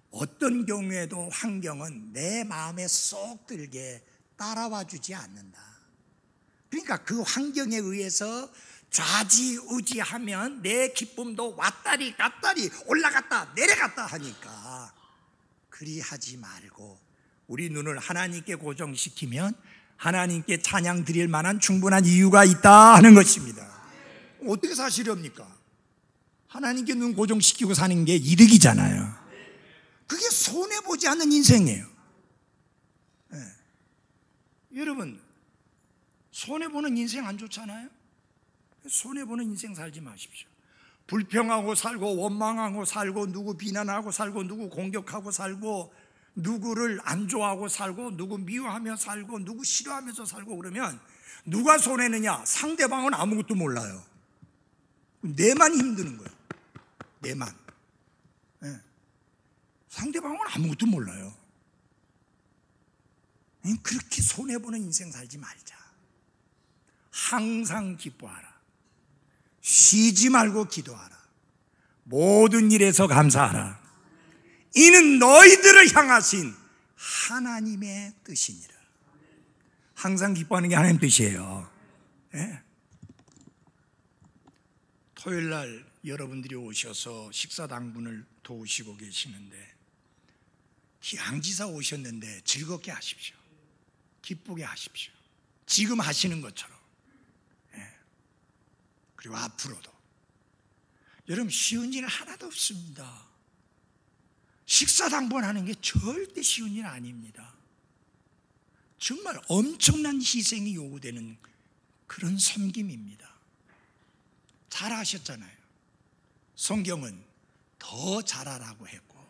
어떤 경우에도 환경은 내 마음에 쏙 들게 따라와 주지 않는다. 그러니까 그 환경에 의해서 좌지우지하면 내 기쁨도 왔다리 갔다리 올라갔다 내려갔다 하니까 그리하지 말고 우리 눈을 하나님께 고정시키면 하나님께 찬양 드릴 만한 충분한 이유가 있다 하는 것입니다. 어떻게 사시렵니까? 하나님께 눈 고정시키고 사는 게 이득이잖아요. 그게 손해보지 않는 인생이에요. 네. 여러분 손해보는 인생 안 좋잖아요? 손해보는 인생 살지 마십시오. 불평하고 살고 원망하고 살고 누구 비난하고 살고 누구 공격하고 살고 누구를 안 좋아하고 살고 누구 미워하며 살고 누구 싫어하면서 살고 그러면 누가 손해느냐? 상대방은 아무것도 몰라요. 내만 힘드는 거예요. 내만. 네. 상대방은 아무것도 몰라요. 그렇게 손해보는 인생 살지 말자. 항상 기뻐하라. 쉬지 말고 기도하라. 모든 일에서 감사하라. 이는 너희들을 향하신 하나님의 뜻이니라. 항상 기뻐하는 게 하나님 뜻이에요. 네? 토요일 날 여러분들이 오셔서 식사 당분을 도우시고 계시는데 양지사 오셨는데 즐겁게 하십시오. 기쁘게 하십시오. 지금 하시는 것처럼. 그리고 앞으로도. 여러분 쉬운 일 하나도 없습니다. 식사당번하는 게 절대 쉬운 일 아닙니다. 정말 엄청난 희생이 요구되는 그런 섬김입니다. 잘하셨잖아요. 성경은 더 잘하라고 했고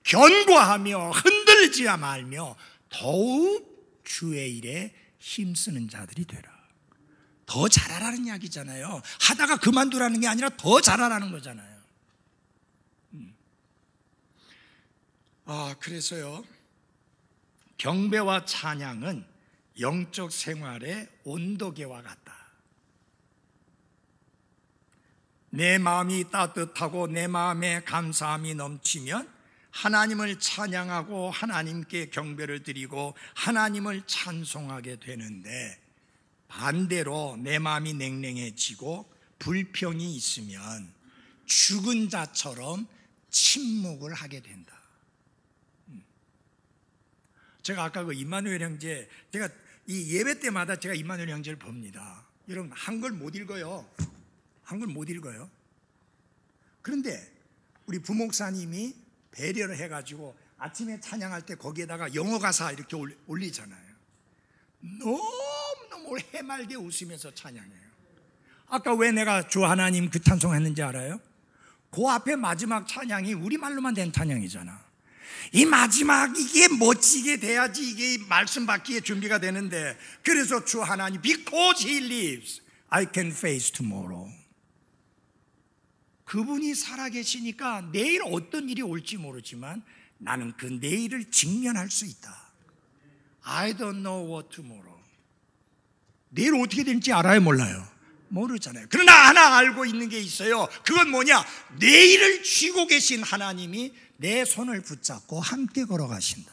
견고하며 흔들지 말며 더욱 주의 일에 힘쓰는 자들이 되라. 더 잘하라는 이야기잖아요. 하다가 그만두라는 게 아니라 더 잘하라는 거잖아요. 그래서요 경배와 찬양은 영적 생활의 온도계와 같다. 내 마음이 따뜻하고 내 마음에 감사함이 넘치면 하나님을 찬양하고 하나님께 경배를 드리고 하나님을 찬송하게 되는데 반대로 내 마음이 냉랭해지고 불평이 있으면 죽은 자처럼 침묵을 하게 된다. 제가 아까 그 임마누엘 형제, 제가 이 예배 때마다 제가 임마누엘 형제를 봅니다. 여러분 한글 못 읽어요. 한글 못 읽어요. 그런데 우리 부목사님이 배려를 해가지고 아침에 찬양할 때 거기에다가 영어 가사 이렇게 올리잖아요. 너무너무 해맑게 웃으면서 찬양해요. 아까 왜 내가 주 하나님 그 찬송했는지 알아요? 그 앞에 마지막 찬양이 우리말로만 된 찬양이잖아. 이 마지막 이게 멋지게 돼야지 이게 말씀 받기에 준비가 되는데, 그래서 주 하나님 Because He lives I can face tomorrow. 그분이 살아계시니까 내일 어떤 일이 올지 모르지만 나는 그 내일을 직면할 수 있다. I don't know what tomorrow. 내일 어떻게 될지 알아요, 몰라요? 모르잖아요. 그러나 하나 알고 있는 게 있어요. 그건 뭐냐? 내일을 쥐고 계신 하나님이 내 손을 붙잡고 함께 걸어가신다.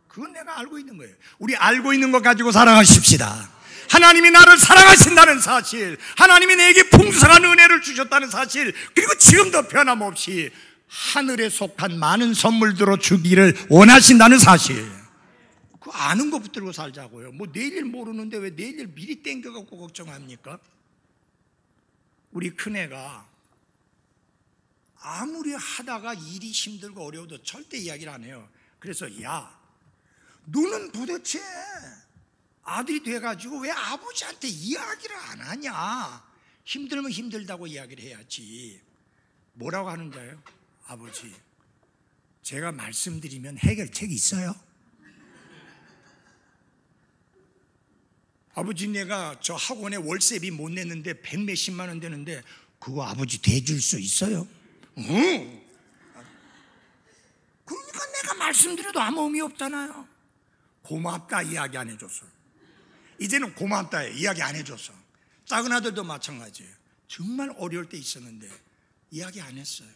그건 내가 알고 있는 거예요. 우리 알고 있는 것 가지고 살아가십시다. 하나님이 나를 사랑하신다는 사실, 하나님이 내게 풍성한 은혜를 주셨다는 사실, 그리고 지금도 변함없이 하늘에 속한 많은 선물들로 주기를 원하신다는 사실, 그 아는 것 붙들고 살자고요. 뭐 내일 모르는데 왜 내일 미리 땡겨갖고 걱정합니까? 우리 큰애가 아무리 하다가 일이 힘들고 어려워도 절대 이야기를 안 해요. 그래서 야, 너는 도대체 아들이 돼가지고 왜 아버지한테 이야기를 안 하냐? 힘들면 힘들다고 이야기를 해야지. 뭐라고 하는 줄 알아요? 아버지, 제가 말씀드리면 해결책이 있어요? 아버지, 내가 저 학원에 월세비 못 냈는데 100몇십만 원 되는데 그거 아버지 대줄 수 있어요? 응. 그러니까 내가 말씀드려도 아무 의미 없잖아요. 고맙다 이야기 안 해줬어. 이제는 고맙다 이야기 안 해줬어. 작은 아들도 마찬가지예요. 정말 어려울 때 있었는데 이야기 안 했어요.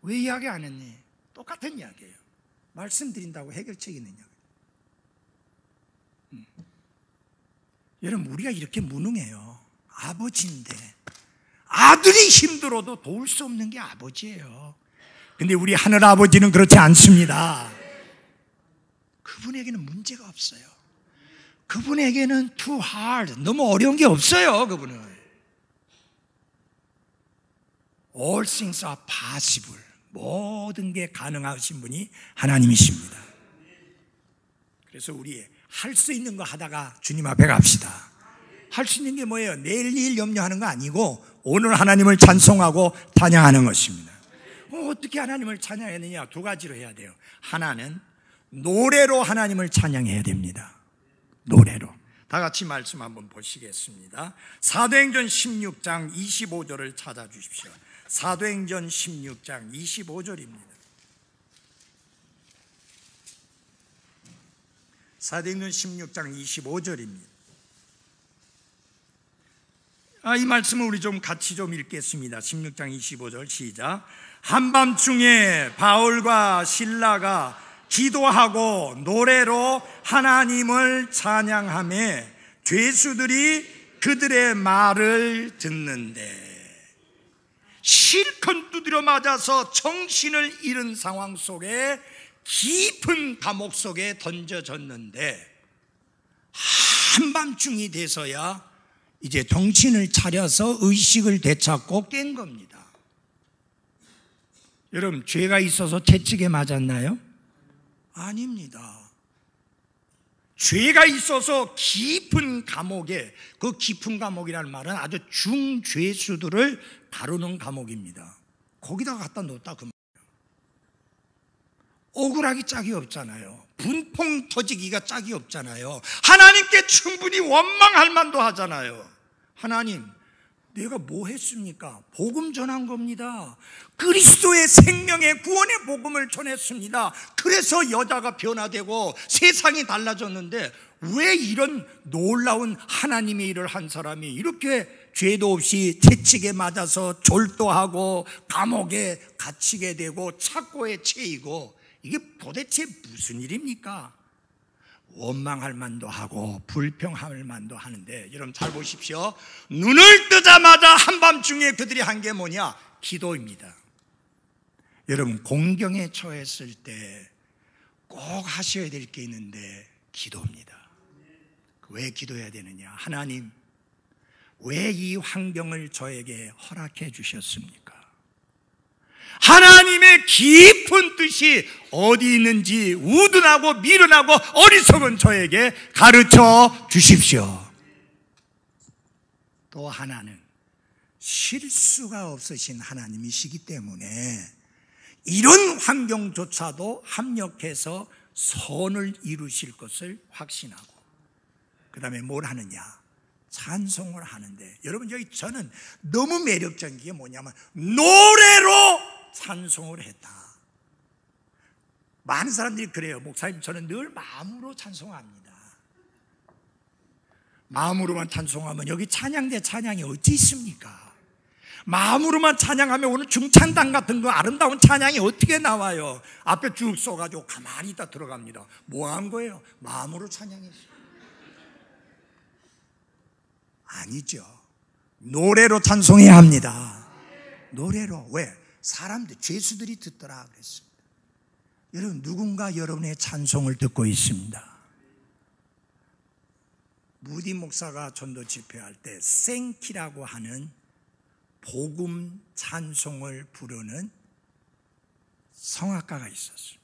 왜 이야기 안 했니? 똑같은 이야기예요. 말씀드린다고 해결책이 있느냐. 여러분, 우리가 이렇게 무능해요. 아버지인데 아들이 힘들어도 도울 수 없는 게 아버지예요. 근데 우리 하늘 아버지는 그렇지 않습니다. 그분에게는 문제가 없어요. 그분에게는 too hard, 너무 어려운 게 없어요. 그분은 all things are possible, 모든 게 가능하신 분이 하나님이십니다. 그래서 우리 할 수 있는 거 하다가 주님 앞에 갑시다. 할 수 있는 게 뭐예요? 내일 일 염려하는 거 아니고 오늘 하나님을 찬송하고 찬양하는 것입니다. 어떻게 하나님을 찬양했느냐? 두 가지로 해야 돼요. 하나는 노래로 하나님을 찬양해야 됩니다. 노래로. 다 같이 말씀 한번 보시겠습니다. 사도행전 16장 25절을 찾아주십시오. 사도행전 16장 25절입니다. 사도행전 16장 25절입니다. 이 말씀을 우리 좀 같이 좀 읽겠습니다. 16장 25절 시작. 한밤중에 바울과 실라가 기도하고 노래로 하나님을 찬양하며 죄수들이 그들의 말을 듣는데, 실컷 두드려 맞아서 정신을 잃은 상황 속에 깊은 감옥 속에 던져졌는데 한밤중이 돼서야 이제 정신을 차려서 의식을 되찾고 깬 겁니다. 여러분, 죄가 있어서 채찍에 맞았나요? 아닙니다. 죄가 있어서 깊은 감옥에, 그 깊은 감옥이라는 말은 아주 중죄수들을 다루는 감옥입니다. 거기다가 갖다 놓았다 그 말이에요. 억울하기 짝이 없잖아요. 분통 터지기가 짝이 없잖아요. 하나님께 충분히 원망할 만도 하잖아요. 하나님, 내가 뭐 했습니까? 복음 전한 겁니다. 그리스도의 생명의 구원의 복음을 전했습니다. 그래서 여자가 변화되고 세상이 달라졌는데 왜 이런 놀라운 하나님의 일을 한 사람이 이렇게 죄도 없이 채찍에 맞아서 졸도하고 감옥에 갇히게 되고 착고에 채이고, 이게 도대체 무슨 일입니까? 원망할 만도 하고 불평할 만도 하는데, 여러분 잘 보십시오. 눈을 뜨자마자 한밤중에 그들이 한 게 뭐냐? 기도입니다. 여러분, 공경에 처했을 때 꼭 하셔야 될 게 있는데 기도입니다. 왜 기도해야 되느냐? 하나님, 왜 이 환경을 저에게 허락해 주셨습니까? 하나님의 깊은 뜻이 어디 있는지 우둔하고 미련하고 어리석은 저에게 가르쳐 주십시오. 또 하나는 실수가 없으신 하나님이시기 때문에 이런 환경조차도 합력해서 선을 이루실 것을 확신하고, 그 다음에 뭘 하느냐? 찬송을 하는데, 여러분 여기 저는 너무 매력적인 게 뭐냐면 노래로 찬송을 했다. 많은 사람들이 그래요. 목사님, 저는 늘 마음으로 찬송합니다. 마음으로만 찬송하면 여기 찬양대 찬양이 어찌 있습니까? 마음으로만 찬양하면 오늘 중창단 같은 거 아름다운 찬양이 어떻게 나와요? 앞에 쭉 써가지고 가만히 있다 들어갑니다. 뭐 한 거예요? 마음으로 찬양했어요. 아니죠. 노래로 찬송해야 합니다. 노래로. 왜? 사람들, 죄수들이 듣더라 그랬습니다. 여러분, 누군가 여러분의 찬송을 듣고 있습니다. 무디 목사가 전도 집회할 때 생키라고 하는 복음 찬송을 부르는 성악가가 있었습니다.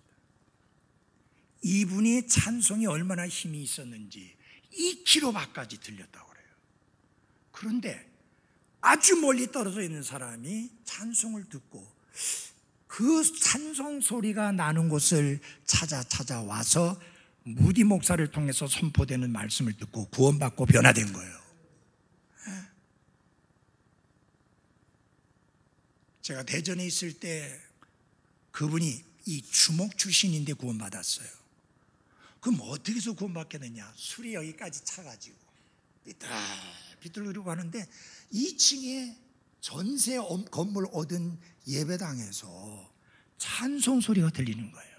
이분의 찬송이 얼마나 힘이 있었는지 2km 밖까지 들렸다고 그래요. 그런데 아주 멀리 떨어져 있는 사람이 찬송을 듣고 그 찬송 소리가 나는 곳을 찾아와서 무디 목사를 통해서 선포되는 말씀을 듣고 구원받고 변화된 거예요. 제가 대전에 있을 때 그분이 이 주목 출신인데 구원받았어요. 그럼 어떻게 해서 구원받겠느냐? 술이 여기까지 차가지고 비틀비틀거리고 가는데 2층에 전세 건물 얻은 예배당에서 찬송 소리가 들리는 거예요.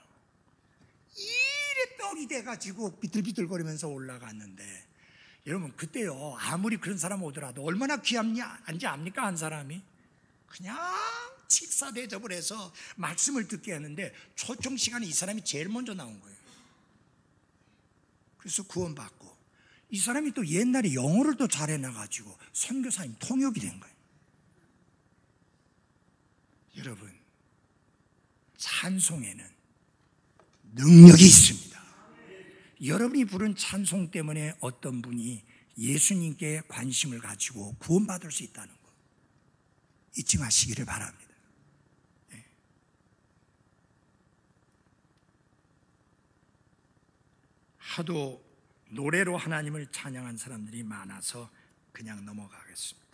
이래 떡이 돼가지고 비틀비틀거리면서 올라갔는데, 여러분 그때요, 아무리 그런 사람 오더라도 얼마나 귀한지 압니까? 한 사람이 그냥 식사 대접을 해서 말씀을 듣게 하는데 초청 시간에 이 사람이 제일 먼저 나온 거예요. 그래서 구원받고, 이 사람이 또 옛날에 영어를 또 잘해놔가지고 선교사님 통역이 된 거예요. 여러분, 찬송에는 능력이 있습니다. 여러분이 부른 찬송 때문에 어떤 분이 예수님께 관심을 가지고 구원받을 수 있다는 것 잊지 마시기를 바랍니다. 네. 하도 노래로 하나님을 찬양한 사람들이 많아서 그냥 넘어가겠습니다.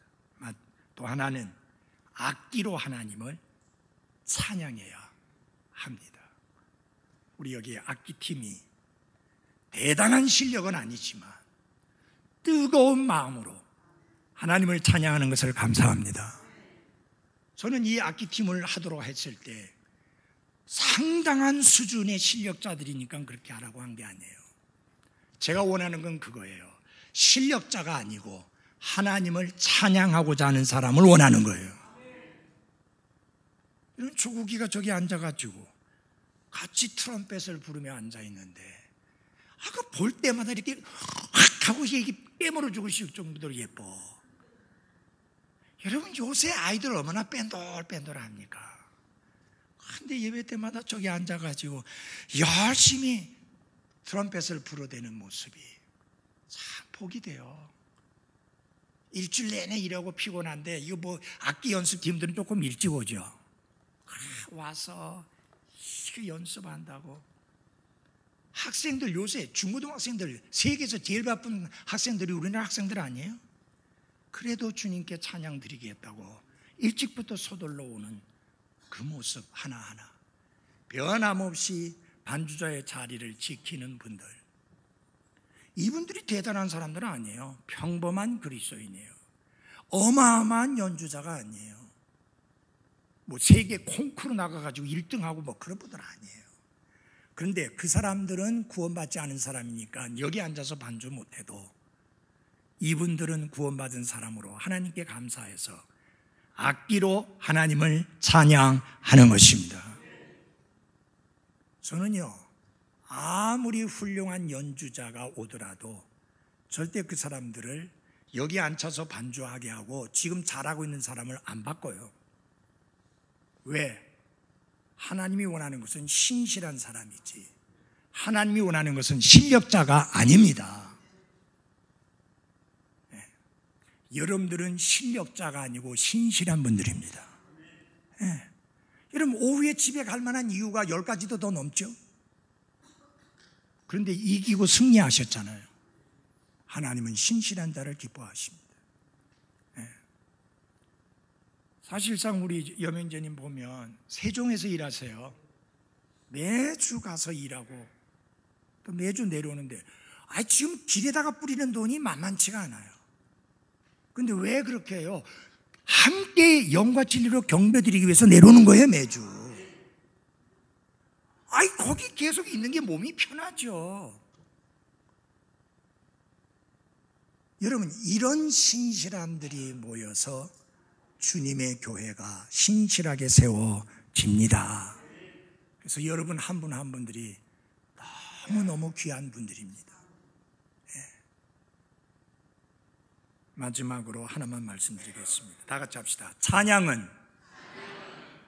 또 하나는 악기로 하나님을 찬양해야 합니다. 우리 여기 악기팀이 대단한 실력은 아니지만 뜨거운 마음으로 하나님을 찬양하는 것을 감사합니다. 저는 이 악기팀을 하도록 했을 때 상당한 수준의 실력자들이니까 그렇게 하라고 한 게 아니에요. 제가 원하는 건 그거예요. 실력자가 아니고 하나님을 찬양하고자 하는 사람을 원하는 거예요. 이런 조국이가 저기 앉아가지고 같이 트럼펫을 부르며 앉아있는데, 그 볼 때마다 이렇게 확 하고 이게 깨물어주고 싶을 정도로 예뻐. 여러분, 요새 아이들 얼마나 뺀돌뺀돌합니까? 근데 예배 때마다 저기 앉아가지고 열심히 트럼펫을 불어대는 모습이 참 복이 돼요. 일주일 내내 일하고 피곤한데, 이거 뭐 악기 연습팀들은 조금 일찍 오죠. 와서 연습한다고. 학생들, 요새 중고등학생들 세계에서 제일 바쁜 학생들이 우리나라 학생들 아니에요? 그래도 주님께 찬양 드리겠다고 일찍부터 서둘러 오는 그 모습 하나하나, 변함없이 반주자의 자리를 지키는 분들, 이분들이 대단한 사람들은 아니에요. 평범한 그리스도인이에요. 어마어마한 연주자가 아니에요. 뭐 세계 콩쿠르 나가가지고 1등하고 뭐 그런 분들 아니에요. 그런데 그 사람들은 구원받지 않은 사람이니까 여기 앉아서 반주 못해도 이분들은 구원받은 사람으로 하나님께 감사해서 악기로 하나님을 찬양하는 것입니다. 저는요, 아무리 훌륭한 연주자가 오더라도 절대 그 사람들을 여기 앉혀서 반주하게 하고 지금 잘하고 있는 사람을 안 바꿔요. 왜? 하나님이 원하는 것은 신실한 사람이지, 하나님이 원하는 것은 실력자가 아닙니다. 네. 여러분들은 실력자가 아니고 신실한 분들입니다. 네. 여러분, 오후에 집에 갈 만한 이유가 10가지도 더 넘죠. 그런데 이기고 승리하셨잖아요. 하나님은 신실한 자를 기뻐하십니다. 사실상 우리 여명재님 보면 세종에서 일하세요. 매주 가서 일하고 또 매주 내려오는데 지금 길에다가 뿌리는 돈이 만만치가 않아요. 근데 왜 그렇게 해요? 함께 영과 진리로 경배드리기 위해서 내려오는 거예요, 매주. 거기 계속 있는 게 몸이 편하죠. 여러분, 이런 신실함들이 모여서 주님의 교회가 신실하게 세워집니다. 그래서 여러분 한 분 한 분들이 너무너무 귀한 분들입니다. 마지막으로 하나만 말씀드리겠습니다. 다 같이 합시다. 찬양은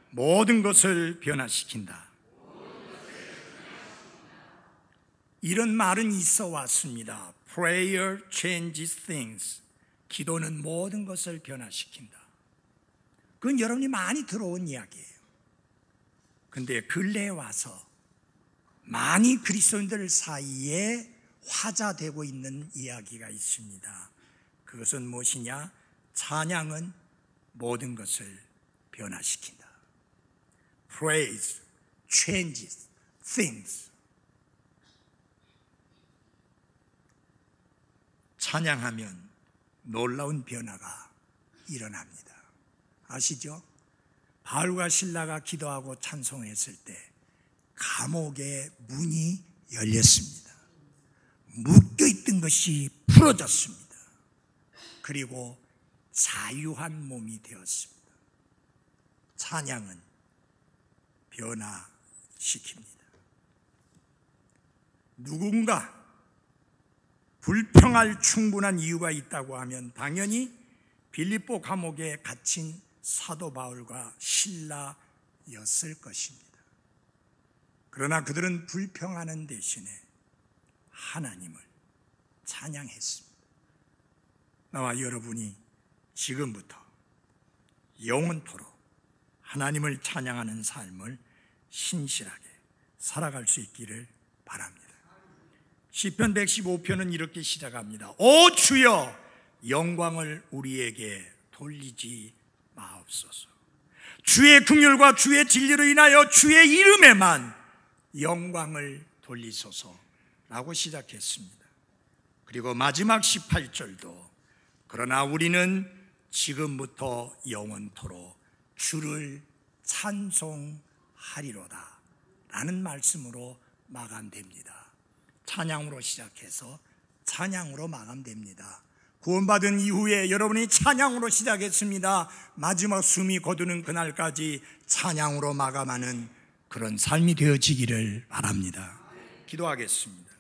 모든 것을 변화시킨다. 이런 말은 있어 왔습니다. Prayer changes things. 기도는 모든 것을 변화시킨다. 그건 여러분이 많이 들어온 이야기예요. 근데 근래에 와서 많이 그리스도인들 사이에 화자되고 있는 이야기가 있습니다. 그것은 무엇이냐? 찬양은 모든 것을 변화시킨다. Praise changes things. 찬양하면 놀라운 변화가 일어납니다. 아시죠? 바울과 실라가 기도하고 찬송했을 때 감옥의 문이 열렸습니다. 묶여있던 것이 풀어졌습니다. 그리고 자유한 몸이 되었습니다. 찬양은 변화시킵니다. 누군가 불평할 충분한 이유가 있다고 하면 당연히 빌립보 감옥에 갇힌 사도 바울과 실라였을 것입니다. 그러나 그들은 불평하는 대신에 하나님을 찬양했습니다. 나와 여러분이 지금부터 영원토록 하나님을 찬양하는 삶을 신실하게 살아갈 수 있기를 바랍니다. 시편 115편은 이렇게 시작합니다. 오 주여, 영광을 우리에게 돌리지 마옵소서. 주의 긍휼과 주의 진리로 인하여 주의 이름에만 영광을 돌리소서라고 시작했습니다. 그리고 마지막 18절도 그러나 우리는 지금부터 영원토록 주를 찬송하리로다 라는 말씀으로 마감됩니다. 찬양으로 시작해서 찬양으로 마감됩니다. 구원받은 이후에 여러분이 찬양으로 시작했습니다. 마지막 숨이 거두는 그날까지 찬양으로 마감하는 그런 삶이 되어지기를 바랍니다. 기도하겠습니다.